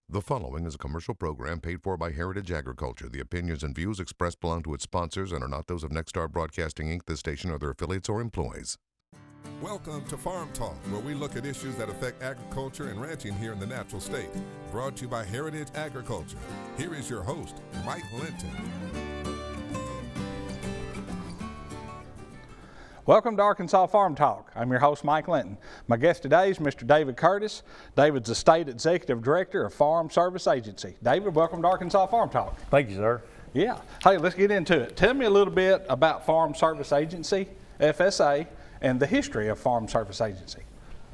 The following is a commercial program paid for by Heritage Agriculture. The opinions and views expressed belong to its sponsors and are not those of Nexstar Broadcasting, Inc., this station, or their affiliates or employees. Welcome to Farm Talk, where we look at issues that affect agriculture and ranching here in the natural state. Brought to you by Heritage Agriculture. Here is your host, Mike Linton. Welcome to Arkansas Farm Talk. I'm your host, Mike Linton. My guest today is Mr. David Curtis. David's the State Executive Director of Farm Service Agency. David, welcome to Arkansas Farm Talk. Thank you, sir. Yeah. Hey, let's get into it. Tell me a little bit about Farm Service Agency, FSA, and the history of Farm Service Agency.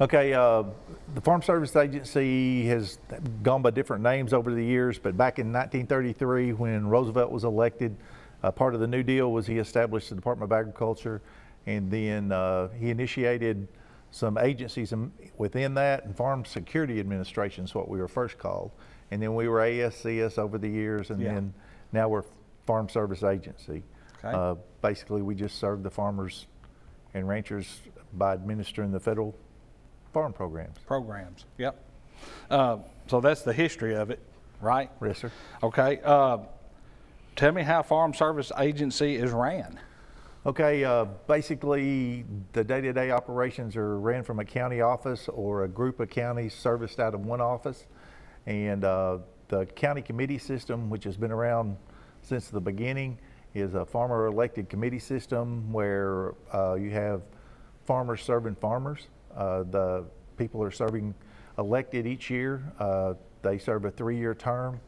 Okay, the Farm Service Agency has gone by different names over the years, but back in 1933, when Roosevelt was elected, part of the New Deal was he established the Department of Agriculture, and then he initiated some agencies within that, and Farm Security Administration is what we were first called. And then we were ASCS over the years, and then now we're Farm Service Agency. Okay. Basically, we just serve the farmers and ranchers by administering the federal farm programs. Yep. So that's the history of it, right? Yes, sir. Okay. Tell me how Farm Service Agency is ran. Okay, basically the day-to-day operations are ran from a county office or a group of counties serviced out of one office. And the county committee system, which has been around since the beginning, is a farmer elected committee system where you have farmers serving farmers. The people are serving elected each year. They serve a 3-year term,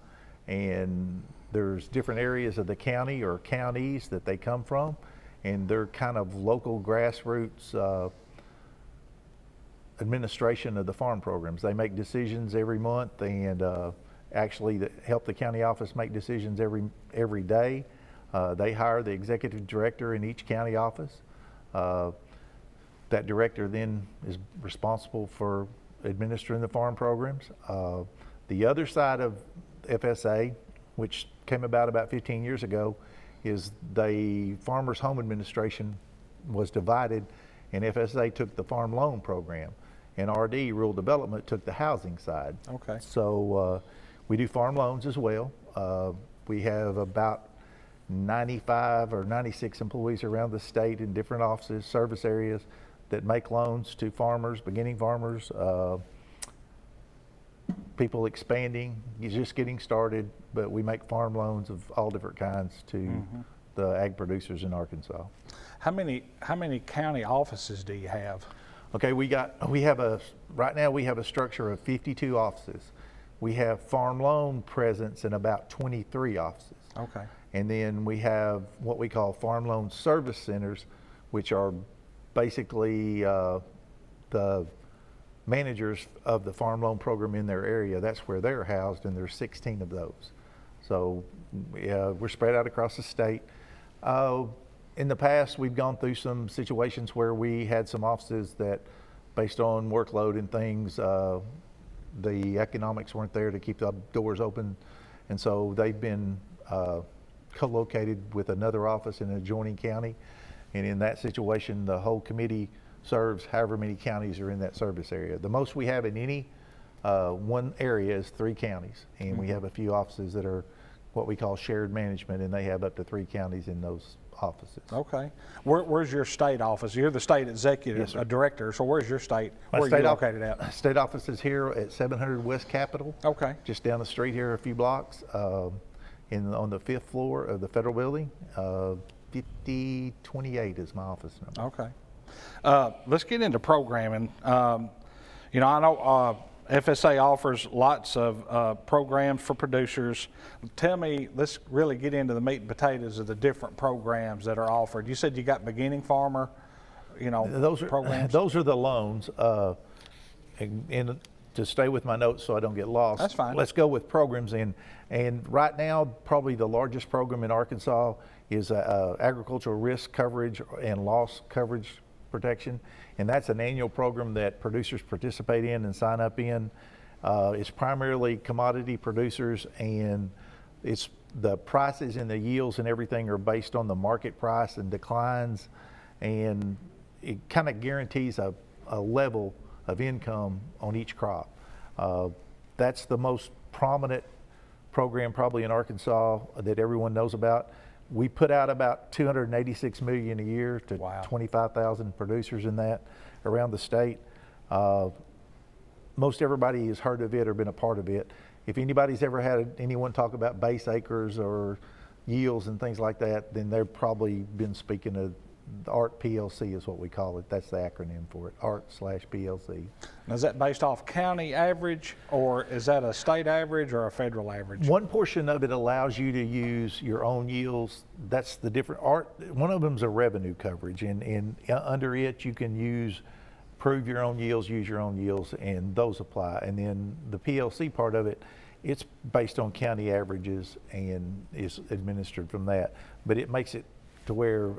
and there's different areas of the county or counties that they come from, and they're kind of local grassroots administration of the farm programs. They make decisions every month, and actually help the county office make decisions every day. They hire the executive director in each county office. That director then is responsible for administering the farm programs. The other side of FSA, which came about 15 years ago, is the Farmers Home Administration was divided, and FSA took the farm loan program, and RD, Rural Development, took the housing side. Okay. So we do farm loans as well. We have about 95 or 96 employees around the state in different offices, service areas that make loans to farmers, beginning farmers, people expanding, just getting started, but we make farm loans of all different kinds to the ag producers in Arkansas. How many county offices do you have? Okay, right now we have a structure of 52 offices. We have farm loan presence in about 23 offices. Okay. And then we have what we call farm loan service centers, which are basically the managers of the farm loan program in their area. That's where they're housed, and there's 16 of those. So we're spread out across the state. In the past, we've gone through some situations where we had some offices that, based on workload and things, the economics weren't there to keep the doors open, and so they've been co-located with another office in an adjoining county. And in that situation, the whole committee serves however many counties are in that service area. The most we have in any one area is 3 counties, and we have a few offices that are what we call shared management, and they have up to 3 counties in those offices. Okay. Where's your state office? You're the state executive director, so where's your state? Where are you located at? State office is here at 700 West Capitol. Okay. Just down the street here a few blocks, on the 5th floor of the federal building. 5028 is my office number. Okay. Let's get into programming. I know FSA offers lots of programs for producers. Tell me, let's really get into the meat and potatoes of the different programs that are offered. You said you got beginning farmer, programs? Those are the loans. And to stay with my notes so I don't get lost. That's fine. Let's go with programs. And right now, probably the largest program in Arkansas is agricultural risk coverage and loss coverage protection, and that's an annual program that producers participate in and sign up in. It's primarily commodity producers, and it's the prices and the yields and everything are based on the market price and declines, and it kind of guarantees a level of income on each crop. that's the most prominent program probably in Arkansas that everyone knows about. We put out about $286 million a year to Wow. 25,000 producers in that around the state. Most everybody has heard of it or been a part of it. If anybody's ever had anyone talk about base acres or yields and things like that, then they've probably been speaking of the ART PLC is what we call it. That's the acronym for it, ART/PLC. Now, is that based off county average, or is that a state average or a federal average? One portion of it allows you to use your own yields. That's the different ART. One of them is a revenue coverage, and under it you can prove your own yields, use your own yields, and those apply. And then the PLC part of it, it's based on county averages and is administered from that. But it makes it to where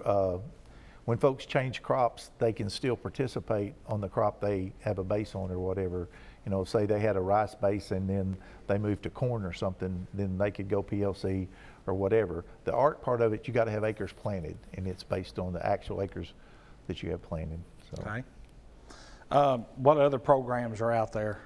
when folks change crops, they can still participate on the crop they have a base on or whatever. You know, say they had a rice base and then they moved to corn or something, then they could go PLC or whatever. The ART part of it, you got to have acres planted, and it's based on the actual acres that you have planted. So. Okay. What other programs are out there?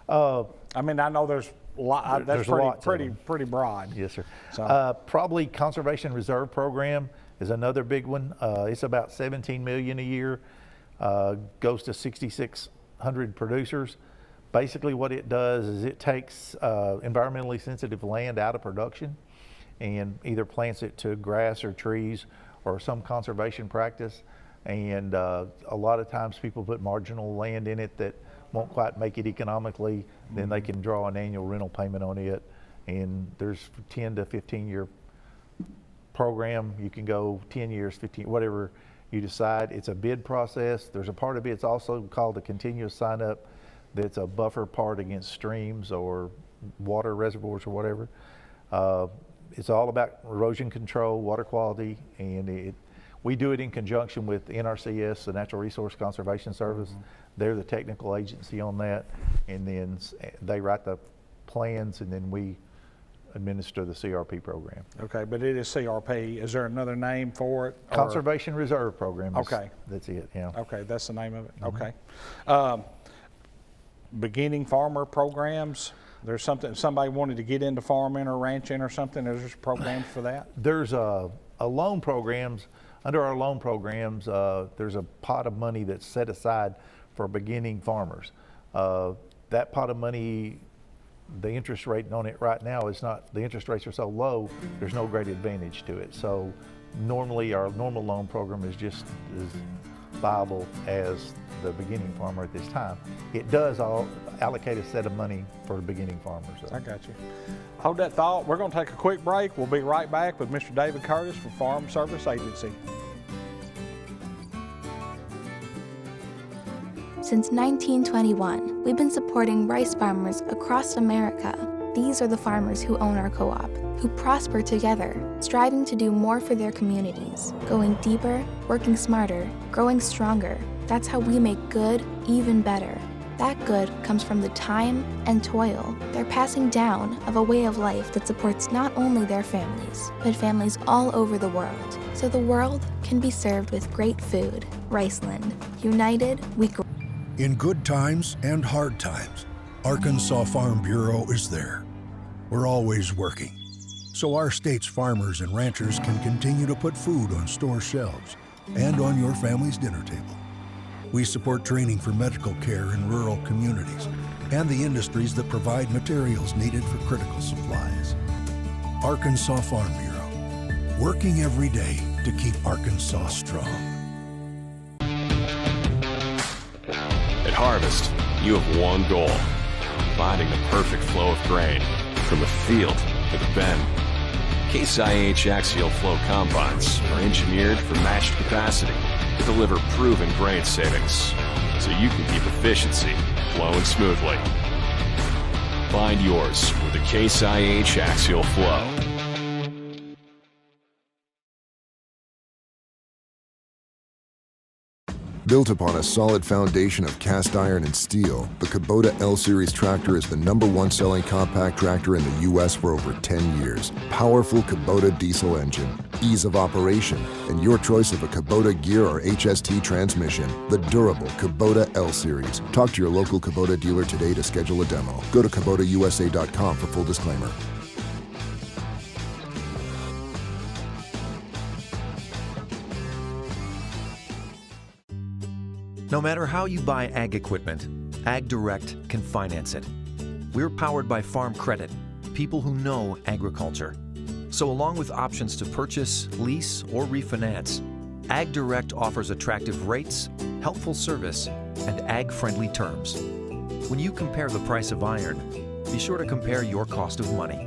I mean, I know there's a lot. That's pretty broad. Yes, sir. So. Probably Conservation Reserve Program is another big one. It's about $17 million a year. Goes to 6,600 producers. Basically, what it does is it takes environmentally sensitive land out of production and either plants it to grass or trees or some conservation practice. And a lot of times people put marginal land in it that won't quite make it economically. Then they can draw an annual rental payment on it. And there's 10 to 15 year program. You can go 10 years, 15, whatever you decide. It's a bid process. There's a part of it, it's also called a continuous sign up, that's a buffer part against streams or water reservoirs or whatever. It's all about erosion control, water quality, and we do it in conjunction with NRCS, the Natural Resource Conservation Service. They're the technical agency on that, and then they write the plans, and then we administer the CRP program. Okay, but it is CRP. Is there another name for it? Conservation Reserve Program. Okay. That's it, yeah. Okay, that's the name of it. Okay. Beginning farmer programs. There's somebody wanted to get into farming or ranching or something. There's programs for that. There's a loan programs. Under our loan programs, there's a pot of money that's set aside for beginning farmers. That pot of money, the interest rate on it right now is not, the interest rates are so low, there's no great advantage to it. So normally our normal loan program is just as viable as the beginning farmer at this time. It does allocate a set of money for beginning farmers. I got you. Hold that thought. We're going to take a quick break. We'll be right back with Mr. David Curtis from Farm Service Agency. Since 1921, we've been supporting rice farmers across America. These are the farmers who own our co-op, who prosper together, striving to do more for their communities, going deeper, working smarter, growing stronger. That's how we make good even better. That good comes from the time and toil they're passing down of a way of life that supports not only their families, but families all over the world. So the world can be served with great food. Riceland. United, we grow. In good times and hard times, Arkansas Farm Bureau is there. We're always working, so our state's farmers and ranchers can continue to put food on store shelves and on your family's dinner table. We support training for medical care in rural communities and the industries that provide materials needed for critical supplies. Arkansas Farm Bureau, working every day to keep Arkansas strong. At Harvest, you have one goal: finding the perfect flow of grain from the field to the bin. Case IH Axial Flow combines are engineered for matched capacity to deliver proven grain savings, so you can keep efficiency flowing smoothly. Find yours with the Case IH Axial Flow. Built upon a solid foundation of cast iron and steel, the Kubota L-Series tractor is the #1 selling compact tractor in the U.S. for over 10 years. Powerful Kubota diesel engine, ease of operation, and your choice of a Kubota gear or HST transmission. The durable Kubota L-Series. Talk to your local Kubota dealer today to schedule a demo. Go to KubotaUSA.com for full disclaimer. No matter how you buy ag equipment, AgDirect can finance it. We're powered by Farm Credit, people who know agriculture. So along with options to purchase, lease, or refinance, AgDirect offers attractive rates, helpful service, and ag-friendly terms. When you compare the price of iron, be sure to compare your cost of money.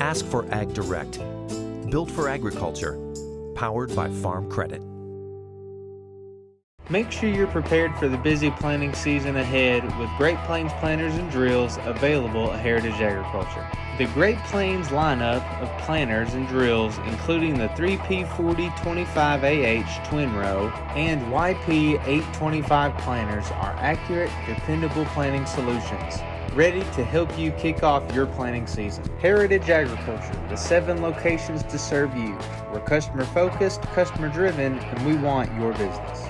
Ask for AgDirect, built for agriculture, powered by Farm Credit. Make sure you're prepared for the busy planting season ahead with Great Plains planters and drills available at Heritage Agriculture. The Great Plains lineup of planters and drills, including the 3P4025AH twin row and YP825 planters, are accurate, dependable planting solutions, ready to help you kick off your planting season. Heritage Agriculture, the 7 locations to serve you. We're customer focused, customer driven, and we want your business.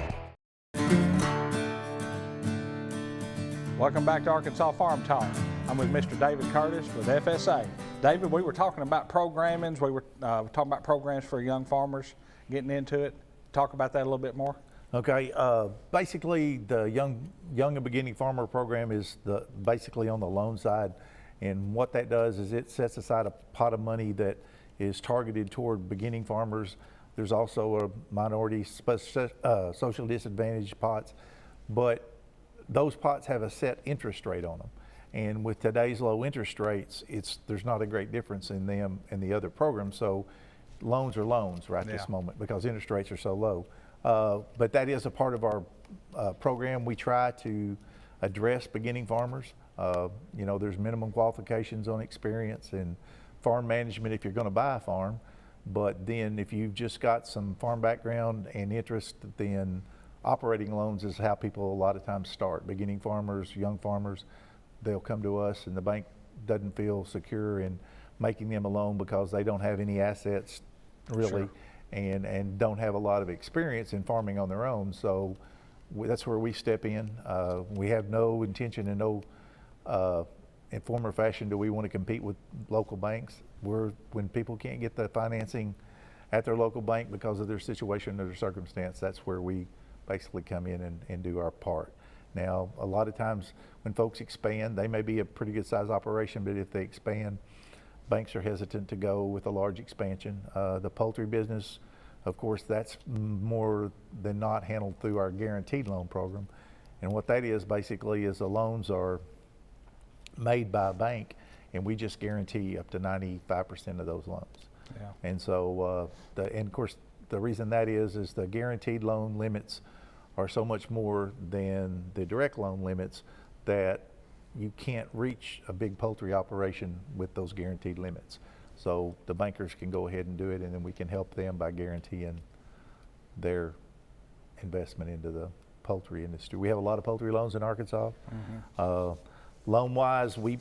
Welcome back to Arkansas Farm Talk. I'm with Mr. David Curtis with FSA. David, we were talking about programmings. We were talking about programs for young farmers, getting into it. Talk about that a little bit more. Okay, basically the young and beginning farmer program is basically on the loan side, and what that does is it sets aside a pot of money that is targeted toward beginning farmers. There's also a minority social disadvantaged pots, but those pots have a set interest rate on them. And with today's low interest rates, there's not a great difference in them and the other programs. So loans are loans right this moment because interest rates are so low. But that is a part of our program. We try to address beginning farmers. You know, there's minimum qualifications on experience and farm management if you're going to buy a farm. But then if you've just got some farm background and interest, then operating loans is how people a lot of times start. Beginning farmers, young farmers, they'll come to us and the bank doesn't feel secure in making them a loan because they don't have any assets really. Sure. and don't have a lot of experience in farming on their own. So that's where we step in. We have no intention and no in form or fashion do we want to compete with local banks. When people can't get the financing at their local bank because of their situation or their circumstance, that's where we basically come in and do our part. Now, a lot of times when folks expand, they may be a pretty good size operation, but if they expand, banks are hesitant to go with a large expansion. The poultry business, of course, that's more than not handled through our guaranteed loan program. And what that is basically is the loans are made by a bank and we just guarantee up to 95% of those loans. Yeah. And so, and of course, the reason that is the guaranteed loan limits are so much more than the direct loan limits that you can't reach a big poultry operation with those guaranteed limits. So the bankers can go ahead and do it, and then we can help them by guaranteeing their investment into the poultry industry. We have a lot of poultry loans in Arkansas. Mm-hmm. Loan-wise, I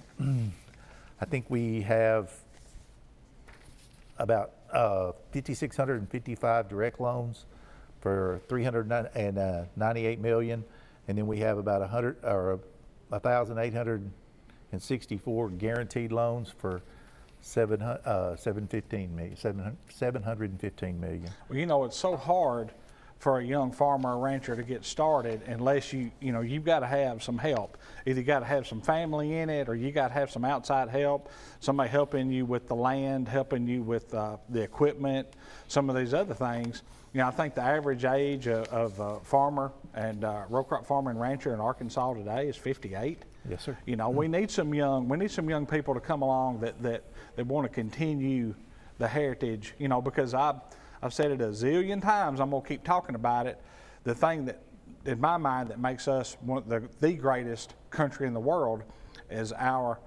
think we have about 5,655 direct loans for $398 million, and then we have about 1,864 guaranteed loans for $715 million. Well, you know, it's so hard for a young farmer or rancher to get started unless you've got to have some help. Either you got to have some family in it, or you got to have some outside help, somebody helping you with the land, helping you with the equipment, some of these other things. You know, I think the average age of farmer and row crop farmer and rancher in Arkansas today is 58. Yes, sir. You know, we need some young people to come along that want to continue the heritage. You know, because I've said it a zillion times. I'm gonna keep talking about it. The thing that, in my mind, that makes us one of the greatest country in the world is our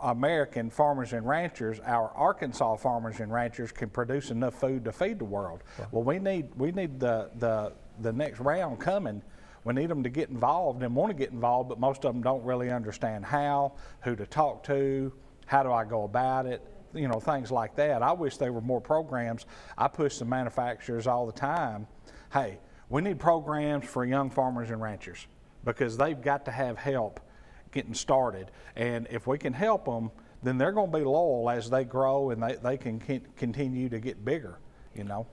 American farmers and ranchers. Our Arkansas farmers and ranchers can produce enough food to feed the world. Right. Well, we need the next round coming We need them to get involved and want to get involved, but most of them don't really understand how, who to talk to, how do I go about it, you know, things like that. I wish there were more programs. I push the manufacturers all the time, hey, we need programs for young farmers and ranchers because they've got to have help getting started. And if we can help them, then they're going to be loyal as they grow and they can continue to get bigger, you know.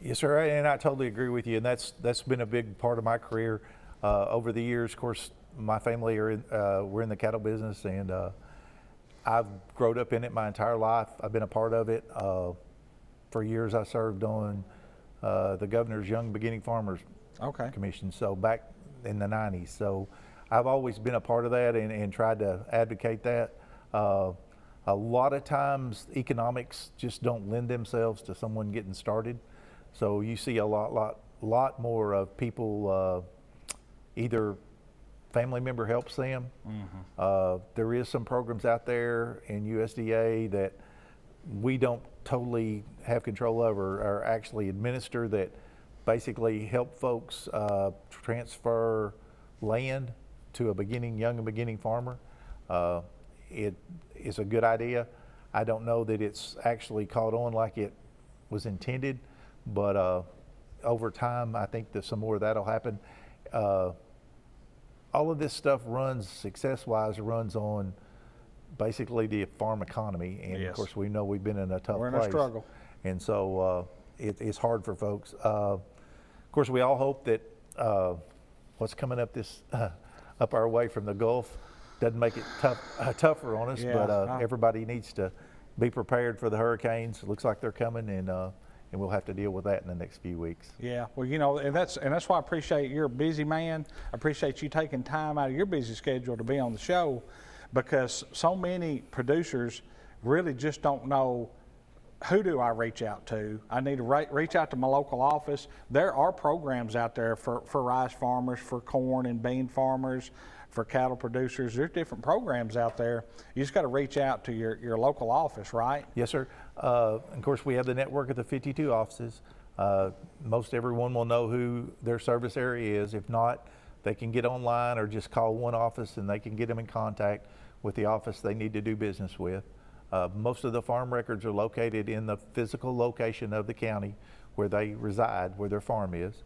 Yes, sir, and I totally agree with you, and that's been a big part of my career over the years. Of course, my family we're in the cattle business, and I've grown up in it my entire life. I've been a part of it. For years, I served on the Governor's Young Beginning Farmers Commission, so back in the 90s. So I've always been a part of that and tried to advocate that. A lot of times, economics just don't lend themselves to someone getting started. So you see a lot more of people, either family member helps them. There is some programs out there in USDA that we don't totally have control over or actually administer that basically help folks transfer land to a young and beginning farmer. It is a good idea. I don't know that it's actually caught on like it was intended, but over time, I think that some more of that'll happen. All of this stuff runs, success-wise, runs on basically the farm economy, and of course, we know we've been in a tough place. We're in a struggle. And so it's hard for folks. Of course, we all hope that what's coming up up our way from the Gulf doesn't make it tougher on us, but everybody needs to be prepared for the hurricanes. It looks like they're coming, and we'll have to deal with that in the next few weeks. Yeah, well, you know, and that's why I appreciate you're a busy man. I appreciate you taking time out of your busy schedule to be on the show, because so many producers really just don't know, who do I reach out to? I need to reach out to my local office. There are programs out there for rice farmers, for corn and bean farmers, for cattle producers. There's different programs out there. You just got to reach out to your local office, right? Yes, sir. Of course, we have the network of the 52 offices. Most everyone will know who their service area is. If not, they can get online or just call one office and they can get them in contact with the office they need to do business with. Most of the farm records are located in the physical location of the county where they reside, where their farm is.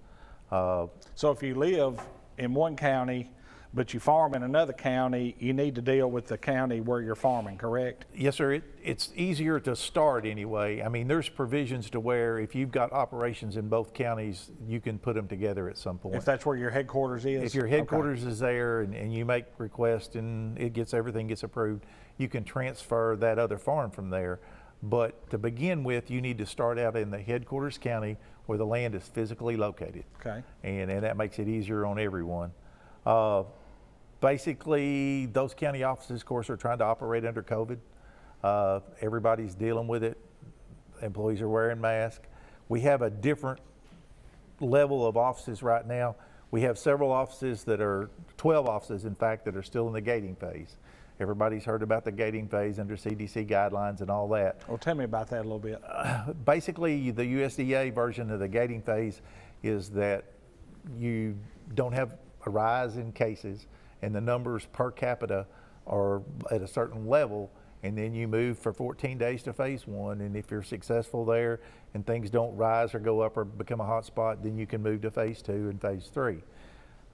So if you live in one county but you farm in another county, you need to deal with the county where you're farming, correct? Yes, sir. It's easier to start anyway. I mean, there's provisions to where if you've got operations in both counties, you can put them together at some point. If that's where your headquarters is? If your headquarters is there and you make requests and everything gets approved, you can transfer that other farm from there. But to begin with, you need to start out in the headquarters county where the land is physically located. Okay. And that makes it easier on everyone. Basically, those county offices, of course, are trying to operate under COVID. Everybody's dealing with it. Employees are wearing masks. We have a different level of offices right now. We have several offices 12 offices, in fact, that are still in the gating phase. Everybody's heard about the gating phase under CDC guidelines and all that. Well, tell me about that a little bit. Basically, the USDA version of the gating phase is that you don't have a rise in cases and the numbers per capita are at a certain level, and then you move for 14 days to phase 1, and if you're successful there and things don't rise or go up or become a hot spot, then you can move to phase 2 and phase 3.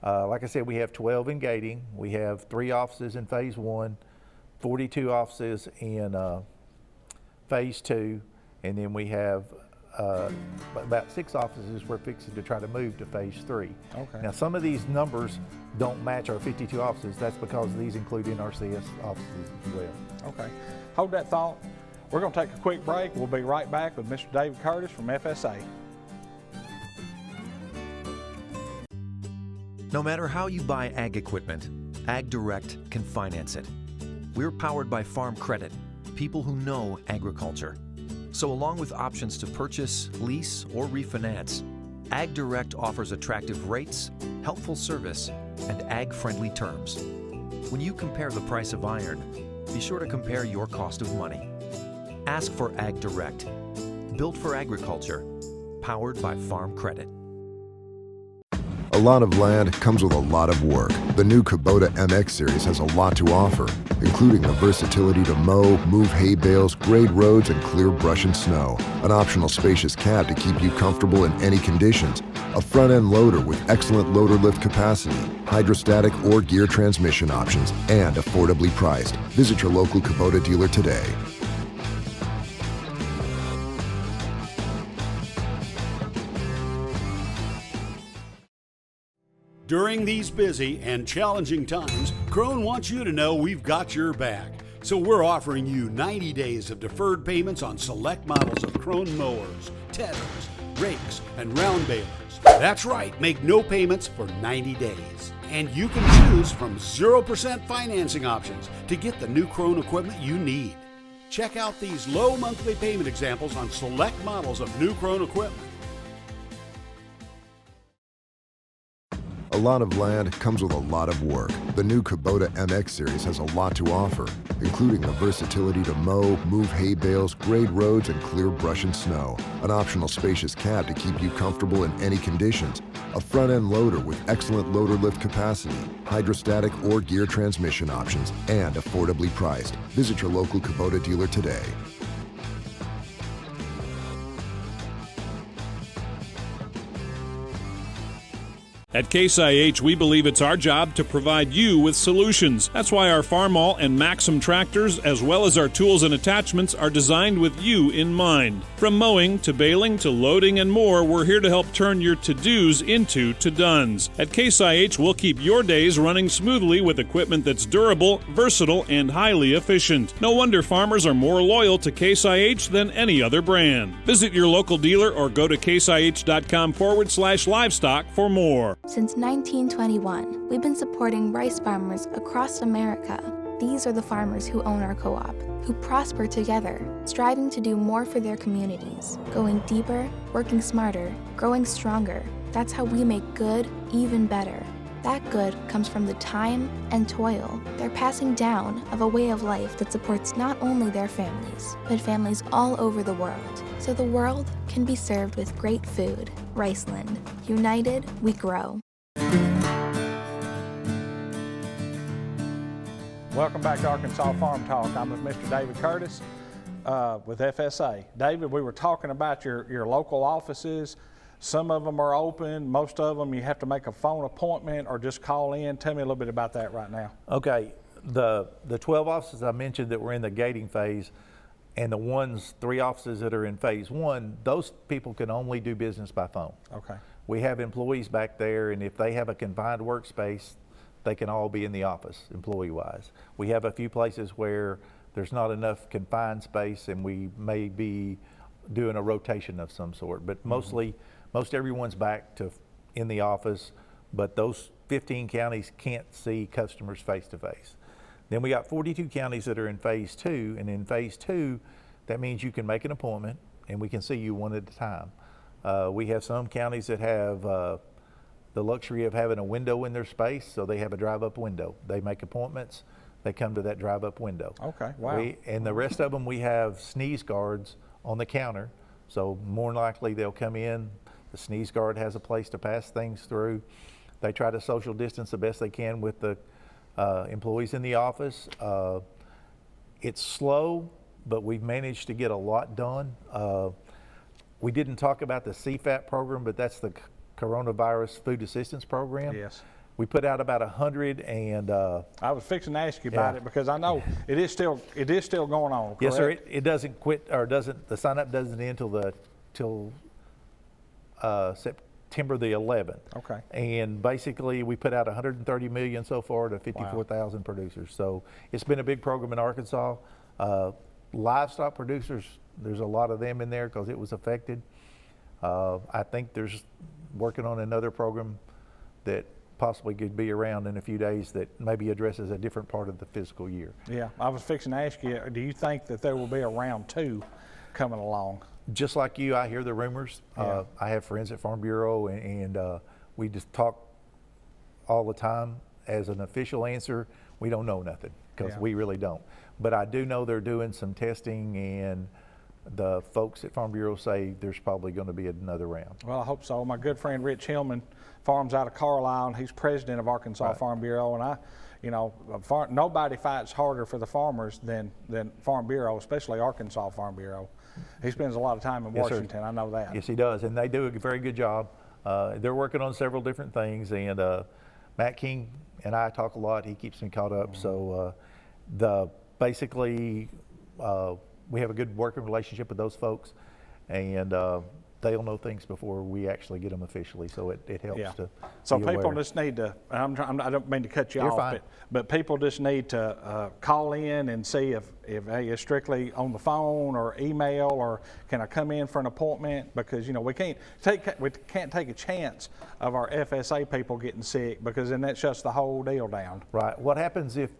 Like I said, we have 12 in gating. We have 3 offices in phase 1, 42 offices in phase 2, and then we have about 6 offices we're fixing to try to move to phase 3. Okay. Now, some of these numbers don't match our 52 offices. That's because these include NRCS offices as well. Okay. Hold that thought. We're going to take a quick break. We'll be right back with Mr. David Curtis from FSA. No matter how you buy ag equipment, AgDirect can finance it. We're powered by Farm Credit, people who know agriculture. So along with options to purchase, lease, or refinance, AgDirect offers attractive rates, helpful service, and ag-friendly terms. When you compare the price of iron, be sure to compare your cost of money. Ask for AgDirect, built for agriculture, powered by Farm Credit. A lot of land comes with a lot of work. The new Kubota MX Series has a lot to offer, including the versatility to mow, move hay bales, grade roads, and clear brush and snow. An optional spacious cab to keep you comfortable in any conditions. A front-end loader with excellent loader lift capacity, hydrostatic or gear transmission options, and affordably priced. Visit your local Kubota dealer today. During these busy and challenging times, Krone wants you to know we've got your back. So we're offering you 90 days of deferred payments on select models of Krone mowers, tedders, rakes, and round balers. That's right, make no payments for 90 days. And you can choose from 0% financing options to get the new Krone equipment you need. Check out these low monthly payment examples on select models of new Krone equipment. A lot of land comes with a lot of work. The new Kubota MX Series has a lot to offer, including the versatility to mow, move hay bales, grade roads, and clear brush and snow. An optional spacious cab to keep you comfortable in any conditions. A front-end loader with excellent loader lift capacity, hydrostatic or gear transmission options, and affordably priced. Visit your local Kubota dealer today. At Case IH, we believe it's our job to provide you with solutions. That's why our Farmall and Maxim tractors, as well as our tools and attachments, are designed with you in mind. From mowing to baling to loading and more, we're here to help turn your to-dos into to-dones. At Case IH, we'll keep your days running smoothly with equipment that's durable, versatile, and highly efficient. No wonder farmers are more loyal to Case IH than any other brand. Visit your local dealer or go to caseih.com/livestock for more. Since 1921, we've been supporting rice farmers across America. These are the farmers who own our co-op, who prosper together, striving to do more for their communities, going deeper, working smarter, growing stronger. That's how we make good even better. That good comes from the time and toil they're passing down of a way of life that supports not only their families, but families all over the world, so the world can be served with great food. Riceland. United, we grow. Welcome back to Arkansas Farm Talk. I'm with Mr. David Curtis with FSA. David, we were talking about your local offices. Some of them are open. Most of them you have to make a phone appointment or just call in. Tell me a little bit about that right now. Okay, the 12 offices I mentioned that were in the gating phase, and the 3 offices that are in phase 1, those people can only do business by phone. Okay. We have employees back there, and if they have a confined workspace, they can all be in the office, employee-wise. We have a few places where there's not enough confined space, and we may be doing a rotation of some sort. But most everyone's back in the office, but those 15 counties can't see customers face-to-face. Then we got 42 counties that are in phase 2, and in phase 2, that means you can make an appointment, and we can see you one at a time. We have some counties that have the luxury of having a window in their space, so they have a drive-up window. They make appointments, they come to that drive-up window. Okay, wow. And the rest of them, we have sneeze guards on the counter, so more than likely they'll come in, the sneeze guard has a place to pass things through. They try to social distance the best they can with the employees in the office. It's slow, but we've managed to get a lot done. We didn't talk about the CFAP program, but that's the Coronavirus Food Assistance Program. Yes. We put out about 100 and I was fixing to ask you about it because I know it is still going on. Correct? Yes, sir. It doesn't quit, or the sign up doesn't end till September the 11th. Okay. And basically we put out 130 million so far to 54,000 producers. So it's been a big program in Arkansas. Livestock producers, there's a lot of them in there because it was affected. I think there's working on another program that possibly could be around in a few days that maybe addresses a different part of the fiscal year. Yeah, I was fixing to ask you, do you think that there will be a round 2 coming along? Just like you, I hear the rumors. Yeah. I have friends at Farm Bureau, and we just talk all the time. As an official answer, we don't know nothing because we really don't. But I do know they're doing some testing, and the folks at Farm Bureau say there's probably going to be another round. Well, I hope so. My good friend Rich Hillman farms out of Carlisle, and he's president of Arkansas Farm Bureau, and nobody fights harder for the farmers than Farm Bureau, especially Arkansas Farm Bureau. He spends a lot of time in Washington, sir. I know that. Yes, he does, and they do a very good job. They're working on several different things, and Matt King and I talk a lot. He keeps me caught up. So basically, we have a good working relationship with those folks, and they'll know things before we actually get them officially. So it helps to. So be people aware. just need to. I don't mean to cut you You're off, fine. but people just need to call in and see if hey, it's strictly on the phone or email, or can I come in for an appointment? Because we can't take a chance of our FSA people getting sick, because then that shuts the whole deal down. Right. What happens if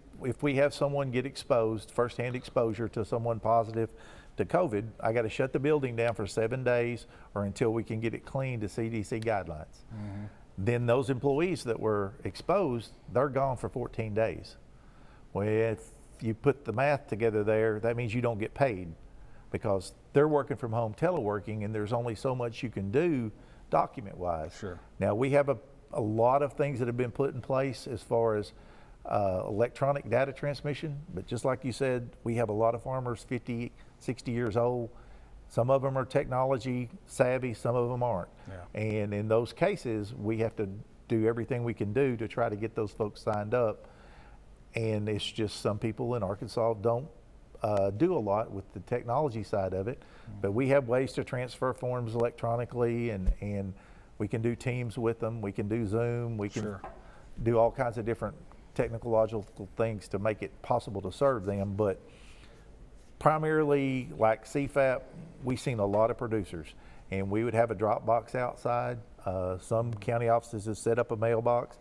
we have someone get exposed, firsthand exposure to someone positive to COVID? I got to shut the building down for 7 days or until we can get it cleaned to CDC guidelines. Mm-hmm. Then those employees that were exposed, they're gone for 14 days. Well, if you put the math together there, that means you don't get paid, because they're working from home, teleworking, and there's only so much you can do document-wise. Sure. Now, we have a lot of things that have been put in place as far as electronic data transmission, but just like you said, we have a lot of farmers 50, 60 years old. Some of them are technology savvy, some of them aren't. Yeah. And in those cases, we have to do everything we can do to try to get those folks signed up. And it's just some people in Arkansas don't do a lot with the technology side of it. Mm-hmm. But we have ways to transfer forms electronically, and we can do Teams with them, we can do Zoom, we can do all kinds of different technological things to make it possible to serve them. But primarily, like CFAP, we've seen a lot of producers, and we would have a drop box outside. Some county offices have set up a mailbox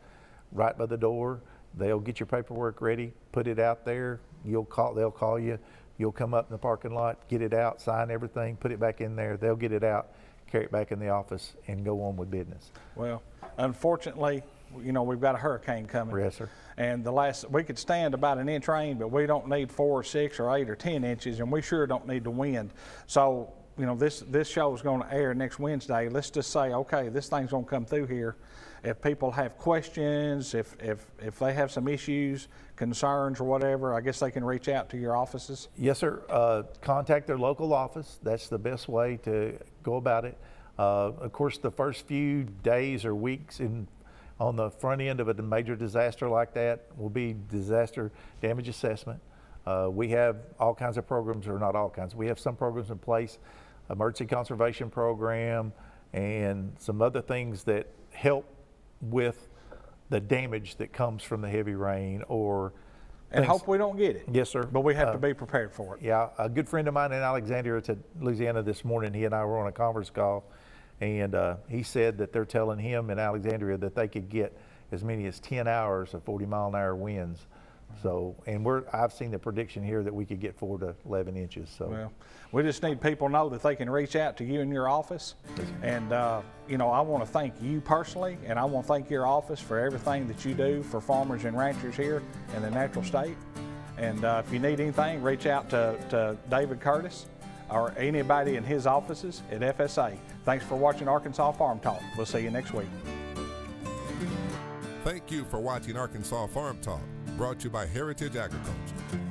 right by the door. They'll get your paperwork ready, put it out there. They'll call you. You'll come up in the parking lot, get it out, sign everything, put it back in there. They'll get it out, carry it back in the office, and go on with business. Well, unfortunately, we've got a hurricane coming. Yes, sir. And we could stand about an inch rain, but we don't need 4, 6, or 8, or 10 inches, and we sure don't need the wind. So, this show is going to air next Wednesday. Let's just say, okay, this thing's going to come through here. If people have questions, if they have some issues, concerns, or whatever, I guess they can reach out to your offices. Yes, sir. Contact their local office. That's the best way to go about it. Of course, the first few days or weeks on the front end of a major disaster like that will be disaster damage assessment. We have all kinds of programs, or not all kinds. We have some programs in place, emergency conservation program, and some other things that help with the damage that comes from the heavy rain, and hope we don't get it. Yes, sir. But we have to be prepared for it. Yeah, a good friend of mine in Alexandria, Louisiana, this morning, he and I were on a conference call, and he said that they're telling him in Alexandria that they could get as many as 10 hours of 40-mile-an-hour winds. So, and I've seen the prediction here that we could get 4 to 11 inches. So, well, we just need people to know that they can reach out to you in your office. And, I want to thank you personally, and I want to thank your office for everything that you do for farmers and ranchers here in the Natural State. And if you need anything, reach out to David Curtis or anybody in his offices at FSA. Thanks for watching Arkansas Farm Talk. We'll see you next week. Thank you for watching Arkansas Farm Talk, brought to you by Heritage Agriculture.